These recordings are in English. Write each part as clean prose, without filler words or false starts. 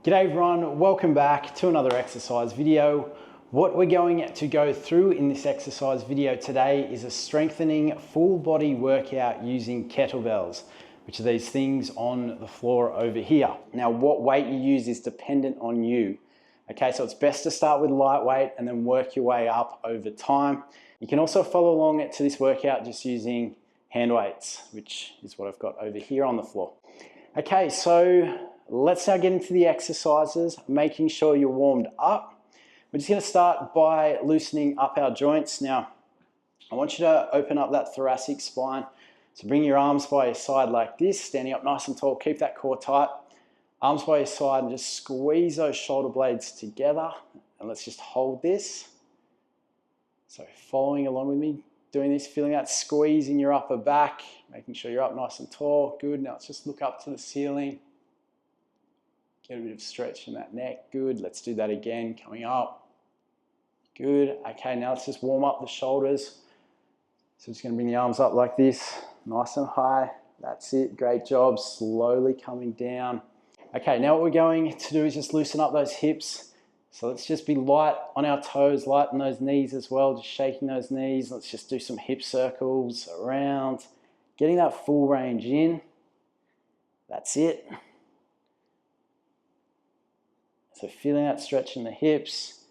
G'day everyone, welcome back to another exercise video. What we're going to go through in this exercise video today is a strengthening full body workout using kettlebells, which are these things on the floor over here. Now, what weight you use is dependent on you. Okay, so it's best to start with lightweight and then work your way up over time. You can also follow along to this workout just using hand weights, which is what I've got over here on the floor. Okay, so let's now get into the exercises, making sure you're warmed up. We're just going to start by loosening up our joints. Now, I want you to open up that thoracic spine. So bring your arms by your side like this, standing up nice and tall. Keep that core tight. Arms by your side and just squeeze those shoulder blades together. And let's just hold this. So following along with me, doing this, feeling that squeeze in your upper back, making sure you're up nice and tall. Good. Now let's just look up to the ceiling. Get a bit of stretch in that neck. Good. Let's do that again. Coming up. Good. Okay, now let's just warm up the shoulders. So just going to bring the arms up like this. Nice and high. That's it. Great job. Slowly coming down. Okay, now what we're going to do is just loosen up those hips. So let's just be light on our toes, light on those knees as well. Just shaking those knees. Let's just do some hip circles around. Getting that full range in. That's it. So feeling that stretch in the hips,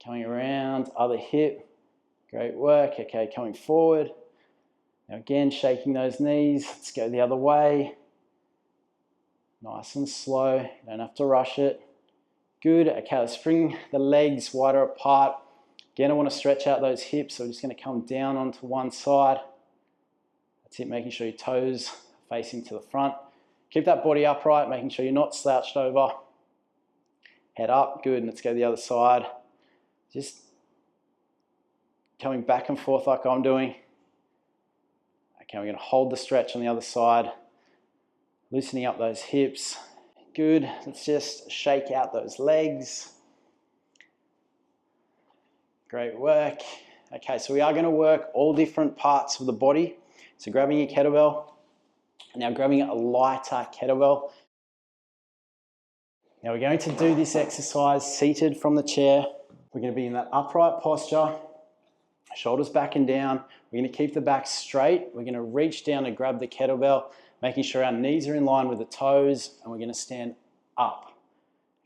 coming around, other hip, great work. Okay, coming forward. Now again, shaking those knees. Let's go the other way. Nice and slow, you don't have to rush it. Good, okay, let's bring the legs wider apart. Again, I want to stretch out those hips, so we're just going to come down onto one side. That's it, making sure your toes are facing to the front. Keep that body upright, making sure you're not slouched over. Head up, good, and let's go the other side. Just coming back and forth like I'm doing. Okay, we're going to hold the stretch on the other side. Loosening up those hips. Good, let's just shake out those legs. Great work. Okay, so we are going to work all different parts of the body. So grabbing your kettlebell, now grabbing a lighter kettlebell. Now we're going to do this exercise seated from the chair. We're going to be in that upright posture, shoulders back and down. We're going to keep the back straight. We're going to reach down and grab the kettlebell, making sure our knees are in line with the toes, and we're going to stand up.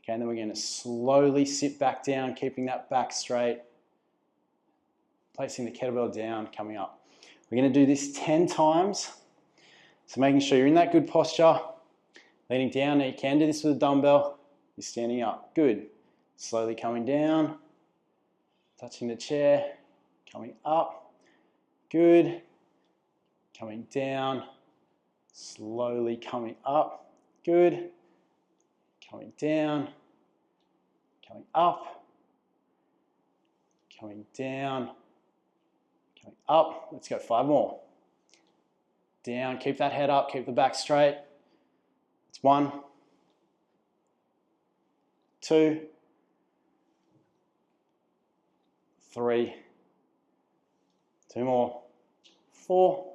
Okay, and then we're going to slowly sit back down, keeping that back straight, placing the kettlebell down, coming up. We're going to do this 10 times. So making sure you're in that good posture, leaning down. Now you can do this with a dumbbell. You're standing up. Good. Slowly coming down, touching the chair, coming up. Good. Coming down, slowly coming up. Good. Coming down, coming up, coming down, coming up. Let's go 5 more. Down, keep that head up, keep the back straight. It's 1, 2, 3, 2 more, 4,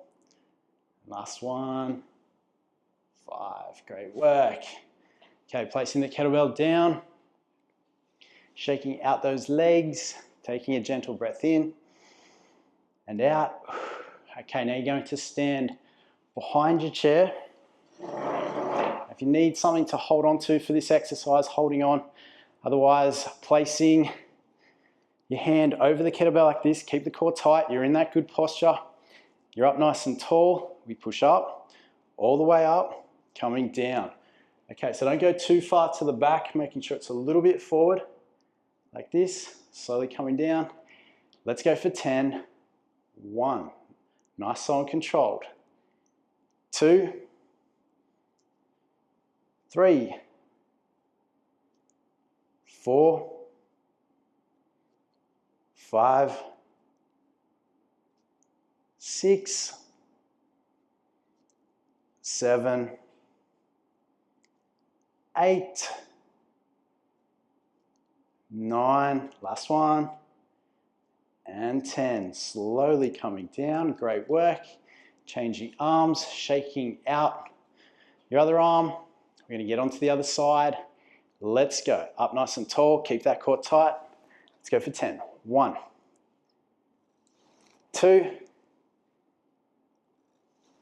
last one, 5, great work. Okay, placing the kettlebell down, shaking out those legs, taking a gentle breath in and out. Okay, now you're going to stand behind your chair. If you need something to hold on to for this exercise, holding on. Otherwise, placing your hand over the kettlebell like this. Keep the core tight. You're in that good posture. You're up nice and tall. We push up, all the way up, coming down. Okay, so don't go too far to the back, making sure it's a little bit forward, like this. Slowly coming down. Let's go for 10. 1. Nice, slow and controlled. 2, 3, 4, 5, 6, 7, 8, 9, last one, and 10. Slowly coming down, great work. Changing arms, shaking out your other arm. We're going to get onto the other side. Let's go. Up nice and tall, keep that core tight. Let's go for 10. 1, 2,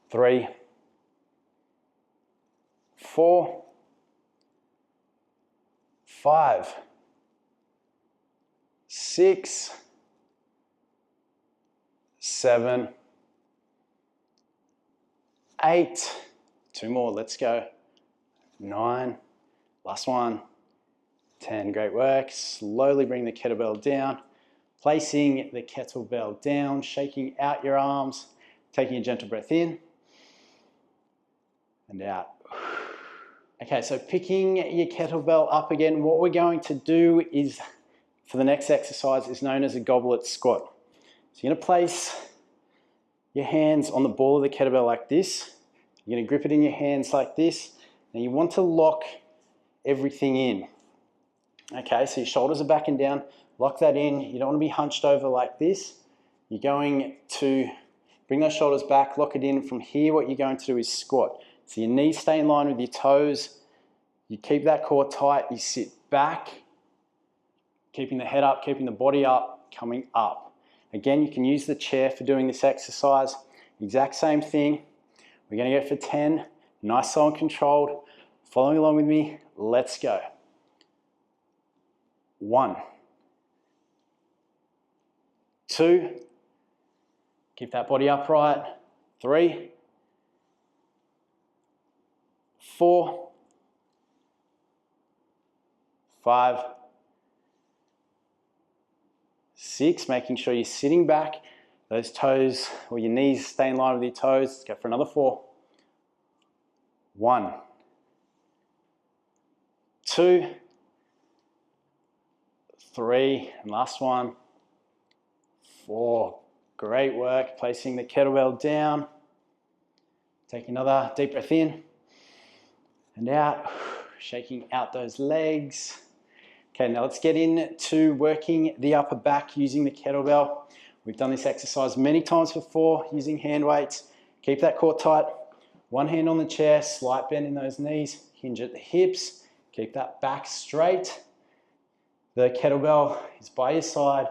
3, 4, 5, 6, 7, 8, 2 more, let's go. 9, last one, 10, great work. Slowly bring the kettlebell down, placing the kettlebell down, shaking out your arms, taking a gentle breath in and out. Okay, so picking your kettlebell up again, what we're going to do is, for the next exercise, is known as a goblet squat. So you're gonna place your hands on the ball of the kettlebell like this. You're gonna grip it in your hands like this. Now you want to lock everything in. Okay, so your shoulders are back and down, lock that in. You don't want to be hunched over like this. You're going to bring those shoulders back, lock it in. From here, what you're going to do is squat. So your knees stay in line with your toes. You keep that core tight, you sit back, keeping the head up, keeping the body up, coming up. Again, you can use the chair for doing this exercise. Exact same thing. We're gonna go for 10, nice, slow and controlled. Following along with me, let's go. 1, 2, keep that body upright. 3, 4, 5, 6, making sure you're sitting back. Those toes or your knees stay in line with your toes. Let's go for another 4. 1, 2, 3, and last one, 4. Great work. Placing the kettlebell down. Take another deep breath in and out. Shaking out those legs. Okay, now let's get into working the upper back using the kettlebell. We've done this exercise many times before using hand weights. Keep that core tight. One hand on the chair, slight bend in those knees, hinge at the hips. Keep that back straight. The kettlebell is by your side.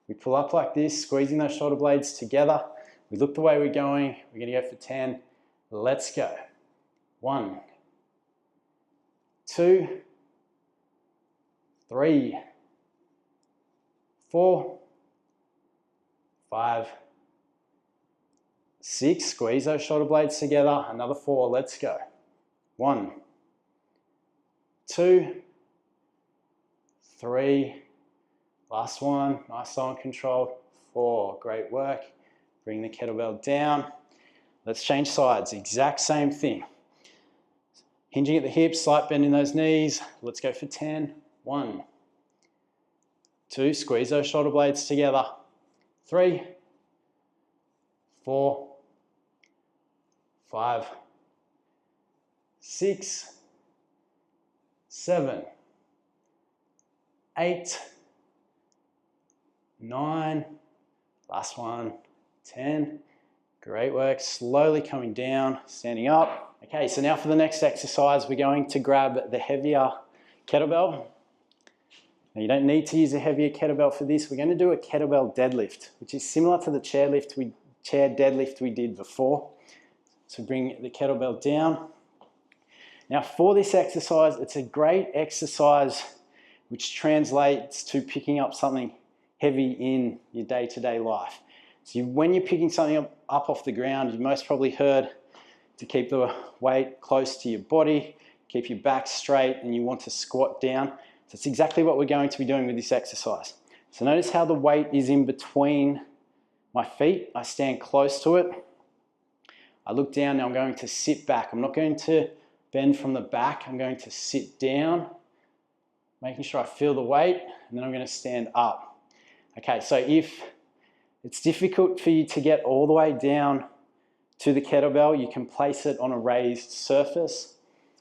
We pull up like this, squeezing those shoulder blades together. We look the way we're going. We're gonna go for 10. Let's go. 1, 2, 3, 4, 5, 6. Squeeze those shoulder blades together. Another 4. Let's go. 1, 2, 3. Last one. Nice, slow and controlled. 4. Great work. Bring the kettlebell down. Let's change sides. Exact same thing. Hinging at the hips, slight bend in those knees. Let's go for 10. 1, 2. Squeeze those shoulder blades together. 3, 4, 5, 6, 7, 8, 9. Last one. 10. Great work. Slowly coming down, standing up. Okay, so now for the next exercise, we're going to grab the heavier kettlebell. Now you don't need to use a heavier kettlebell for this. We're going to do a kettlebell deadlift, which is similar to the chair deadlift we did before. So bring the kettlebell down. Now for this exercise, it's a great exercise which translates to picking up something heavy in your day-to-day life. So when you're picking something up off the ground, you most probably heard to keep the weight close to your body, keep your back straight, and you want to squat down. So that's exactly what we're going to be doing with this exercise. So notice how the weight is in between my feet. I stand close to it. I look down. Now I'm going to sit back. I'm not going to bend from the back. I'm going to sit down, making sure I feel the weight, and then I'm going to stand up. Okay, so if it's difficult for you to get all the way down to the kettlebell, you can place it on a raised surface.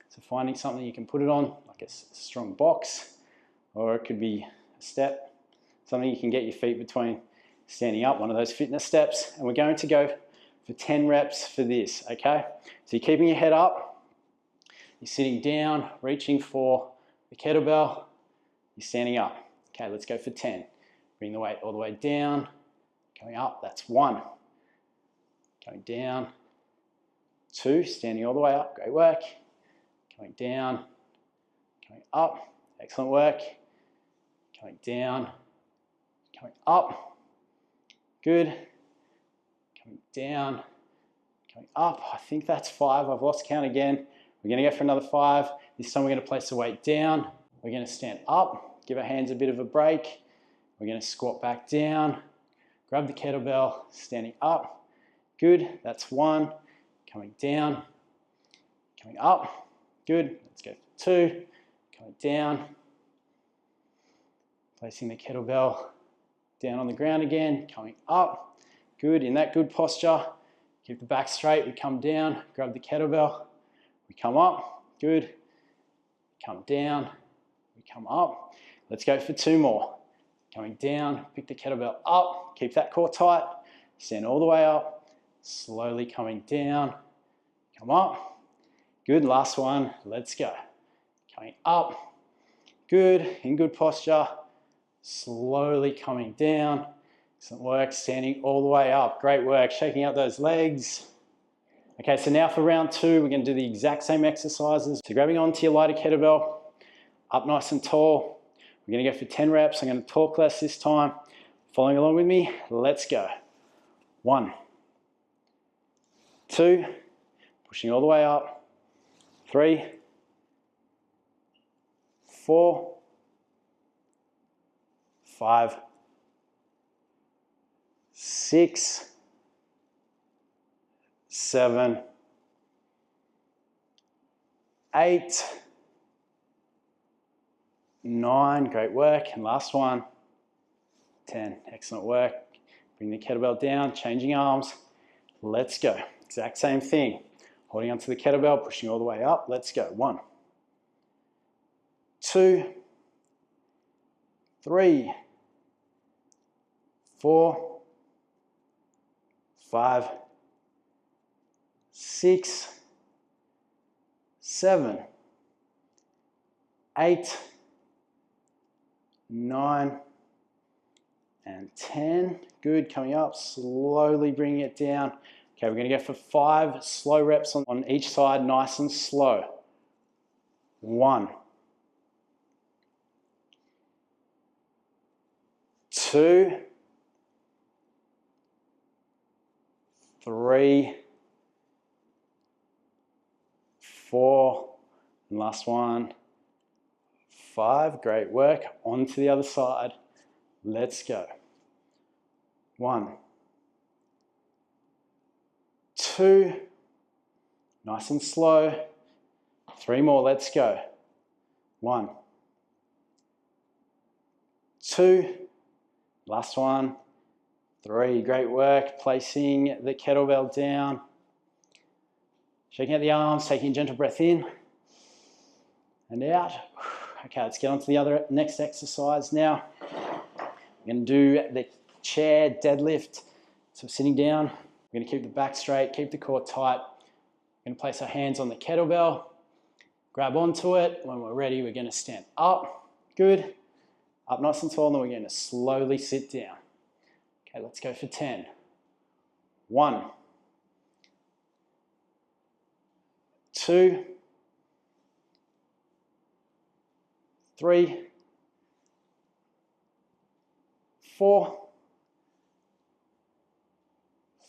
So finding something you can put it on, like a strong box, or it could be a step, something you can get your feet between, standing up, one of those fitness steps. And we're going to go for 10 reps for this, okay? So you're keeping your head up, you're sitting down, reaching for the kettlebell, you're standing up. Okay, let's go for 10. Bring the weight all the way down, coming up, that's 1. Going down, 2, standing all the way up, great work. Coming down, coming up, excellent work. Coming down, coming up, good. Coming down, coming up, I think that's 5, I've lost count again. We're gonna go for another 5. This time we're gonna place the weight down. We're gonna stand up, give our hands a bit of a break. We're gonna squat back down, grab the kettlebell, standing up. Good, that's 1. Coming down, coming up. Good, let's go for 2. Coming down. Placing the kettlebell down on the ground again, coming up. Good, in that good posture. Keep the back straight, we come down, grab the kettlebell. We come up, good. Come down, we come up. Let's go for 2 more. Coming down, pick the kettlebell up, keep that core tight, stand all the way up, slowly coming down, come up. Good, last one, let's go. Coming up, good, in good posture, slowly coming down. Excellent work, standing all the way up. Great work, shaking out those legs. Okay, so now for round 2, we're gonna do the exact same exercises. So grabbing onto your lighter kettlebell, up nice and tall. We're gonna go for 10 reps. I'm gonna talk less this time. Following along with me, let's go. 1, 2, pushing all the way up. 3, 4, 5, 6, 7, 8, 9, great work, and last one, 10, excellent work. Bring the kettlebell down, changing arms, let's go. Exact same thing, holding onto the kettlebell, pushing all the way up, let's go. 1, 2, 3, 4, 5, 6, 7, 8, 9, and 10. Good, coming up, slowly bringing it down. Okay, we're gonna go for 5 slow reps on each side, nice and slow. 1, 2, 3, 4, and last one, 5, great work. On to the other side, let's go. 1, 2, nice and slow. 3 more, let's go. 1, 2, last one, 3, great work. Placing the kettlebell down. Shaking out the arms, taking a gentle breath in and out. Okay, let's get on to the next exercise now. We're gonna do the chair deadlift. So sitting down, we're gonna keep the back straight, keep the core tight. We're gonna place our hands on the kettlebell, grab onto it. When we're ready, we're gonna stand up, good. Up nice and tall, and then we're gonna slowly sit down. Okay, let's go for 10. 1, 2, 3, 4,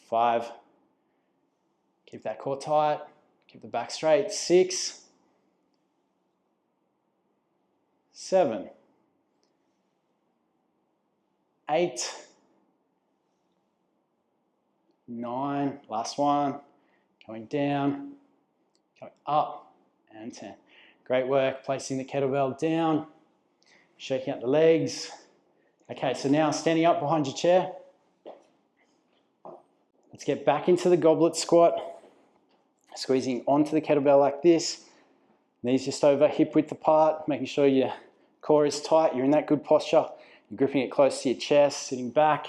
5, keep that core tight, keep the back straight. 6, 7, 8, 9, last one, coming down, coming up, and 10. Great work, placing the kettlebell down, shaking out the legs. Okay, so now standing up behind your chair. Let's get back into the goblet squat, squeezing onto the kettlebell like this. Knees just over, hip width apart, making sure your core is tight, you're in that good posture. You're gripping it close to your chest, sitting back,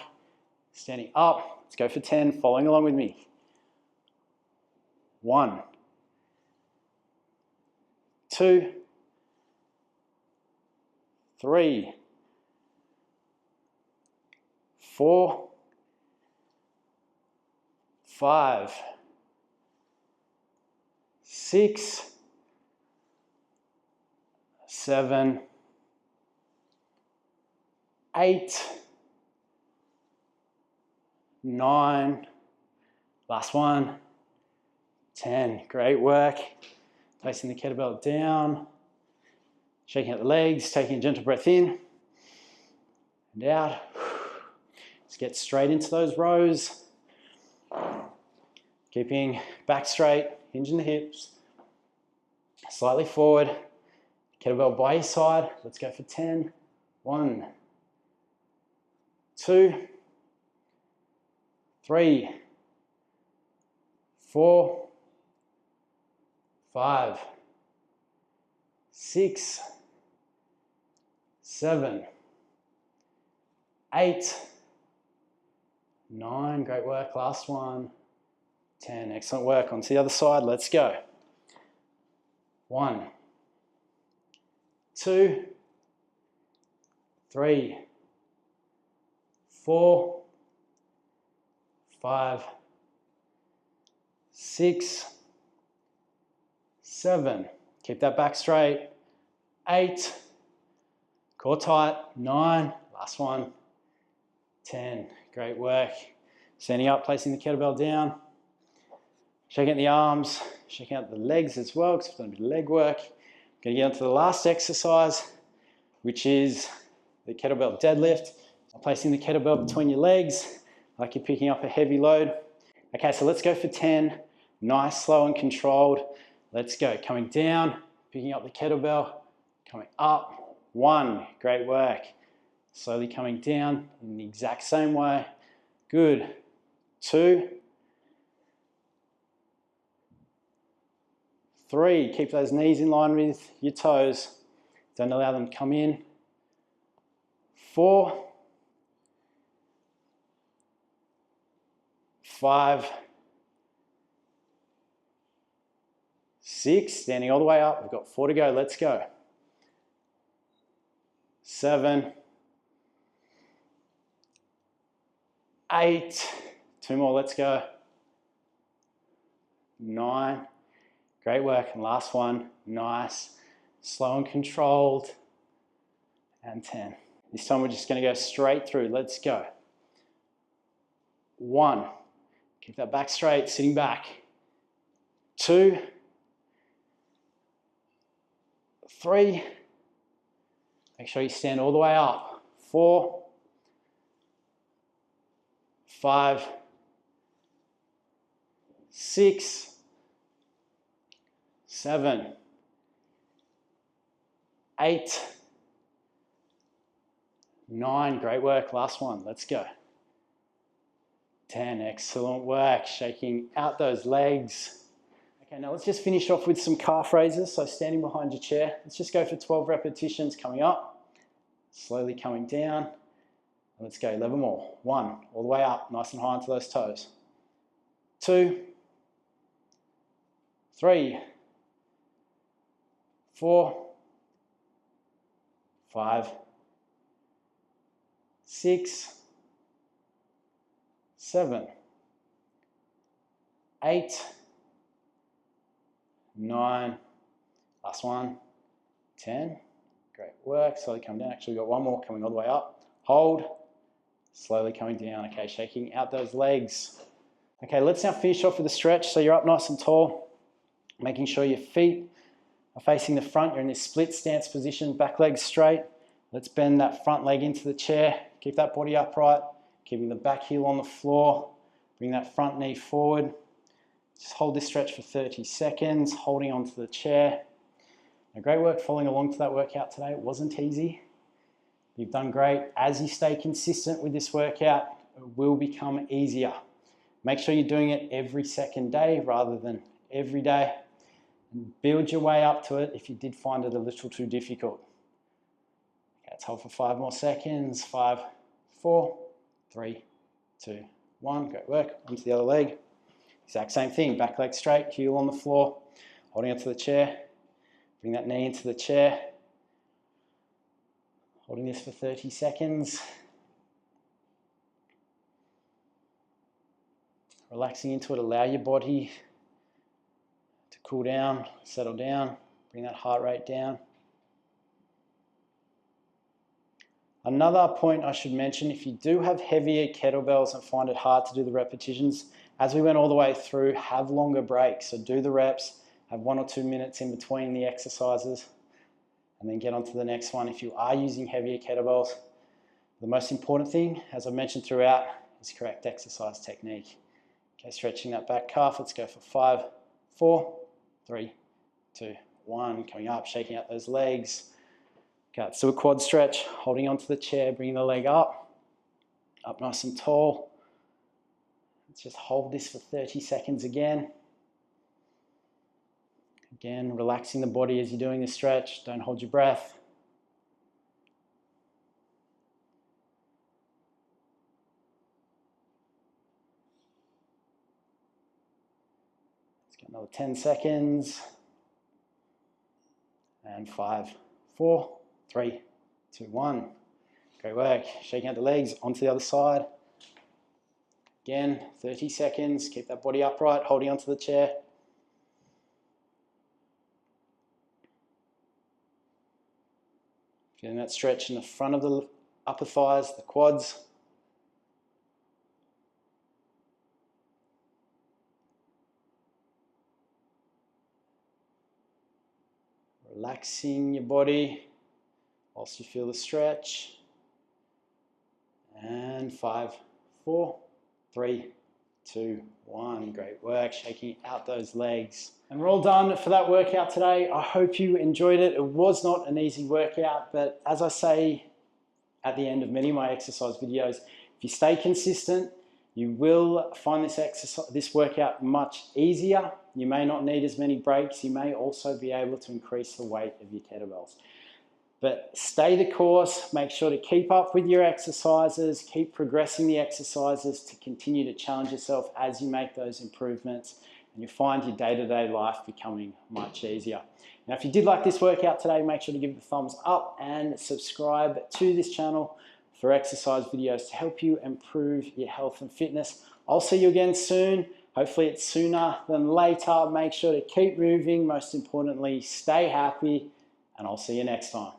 standing up. Let's go for 10, following along with me. 1, 2, 3, 4, 5, 6, 7, 8, 9, last one, 10. Great work. Placing the kettlebell down, shaking out the legs, taking a gentle breath in and out. Let's get straight into those rows. Keeping back straight, hinging the hips, slightly forward, kettlebell by your side. Let's go for 10. 1, 2, 3, 4, 5, 6, 7, 8, 9. Great work. Last one. 10. Excellent work. On to the other side. Let's go. 1, 2, 3, 4, 5, 6, 7. Keep that back straight. 8. Core tight. 9. Last one. 10. Great work. Standing up, placing the kettlebell down. Shaking out the arms, shaking out the legs as well, because we've done a bit of leg work. Going to get on to the last exercise, which is the kettlebell deadlift. So placing the kettlebell between your legs, like you're picking up a heavy load. Okay, so let's go for 10. Nice, slow and controlled. Let's go. Coming down, picking up the kettlebell, coming up. 1, great work. Slowly coming down in the exact same way. Good. 2, 3, keep those knees in line with your toes. Don't allow them to come in. 4, 5, 6, standing all the way up. We've got 4 to go. Let's go. 7, 8, 2 more. Let's go. 9. Great work. And last one. Nice. Slow and controlled. And 10. This time we're just going to go straight through. Let's go. 1. Keep that back straight, sitting back. 2, 3. Make sure you stand all the way up. 4, 5, 6, 7, 8, 9. Great work. Last one. Let's go. 10. Excellent work. Shaking out those legs. Okay, now let's just finish off with some calf raises. So standing behind your chair. Let's just go for 12 repetitions. Coming up. Slowly coming down. Let's go. 11 more. 1. All the way up. Nice and high onto those toes. 2, 3, 4, 5, 6, 7, 8, 9, last one, 10. Great work. Slowly come down. Actually, we've got 1 more coming all the way up. Hold. Slowly coming down. Okay, shaking out those legs. Okay, let's now finish off with a stretch. So you're up nice and tall, making sure your feet are facing the front. You're in this split stance position, back leg straight. Let's bend that front leg into the chair. Keep that body upright, keeping the back heel on the floor. Bring that front knee forward. Just hold this stretch for 30 seconds, holding onto the chair. Now, great work following along to that workout today. It wasn't easy. You've done great. As you stay consistent with this workout, it will become easier. Make sure you're doing it every second day rather than every day. And build your way up to it if you did find it a little too difficult. Okay, let's hold for 5 more seconds. 5, 4, 3, 2, 1. Great work. Onto the other leg. Exact same thing. Back leg straight, heel on the floor, holding onto the chair. Bring that knee into the chair. Holding this for 30 seconds. Relaxing into it, allow your body to cool down, settle down, bring that heart rate down. Another point I should mention, if you do have heavier kettlebells and find it hard to do the repetitions, as we went all the way through, have longer breaks. So do the reps, have 1 or 2 minutes in between the exercises, and then get on to the next one. If you are using heavier kettlebells, the most important thing, as I mentioned throughout, is correct exercise technique. Okay, stretching that back calf. Let's go for 5, 4, 3, 2, 1. Coming up, shaking out those legs. Okay, let's do a quad stretch, holding onto the chair, bringing the leg up nice and tall. Let's just hold this for 30 seconds again. Again, relaxing the body as you're doing this stretch. Don't hold your breath. Let's get another 10 seconds. And 5, 4, 3, 2, 1. Great work. Shaking out the legs onto the other side. Again, 30 seconds. Keep that body upright, holding onto the chair. Feeling that stretch in the front of the upper thighs, the quads. Relaxing your body whilst you feel the stretch. And 5, 4, 3, 2, 1. Great work. Shaking out those legs. And we're all done for that workout today. I hope you enjoyed it. It was not an easy workout, but as I say at the end of many of my exercise videos, if you stay consistent, you will find this workout much easier. You may not need as many breaks. You may also be able to increase the weight of your kettlebells. But stay the course, make sure to keep up with your exercises, keep progressing the exercises to continue to challenge yourself as you make those improvements, and you'll find your day-to-day life becoming much easier. Now, if you did like this workout today, make sure to give it a thumbs up and subscribe to this channel for exercise videos to help you improve your health and fitness. I'll see you again soon. Hopefully it's sooner than later. Make sure to keep moving. Most importantly, stay happy, and I'll see you next time.